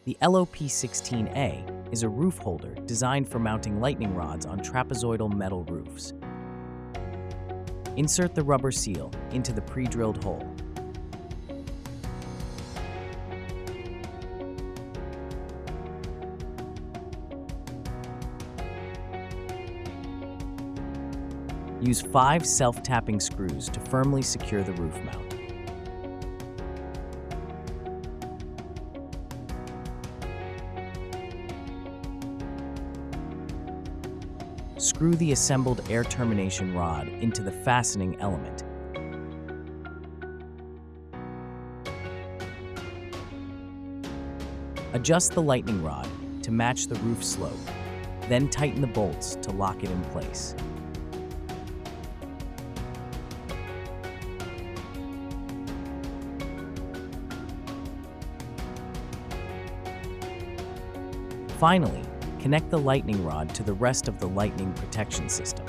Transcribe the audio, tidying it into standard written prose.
The LOP-16 A is a roof holder designed for mounting lightning rods on trapezoidal metal roofs. Insert the rubber seal into the pre-drilled hole. Use 5 self-tapping screws to firmly secure the roof mount. Screw the assembled air termination rod into the fastening element. Adjust the lightning rod to match the roof slope, then tighten the bolts to lock it in place. Finally, connect the lightning rod to the rest of the lightning protection system.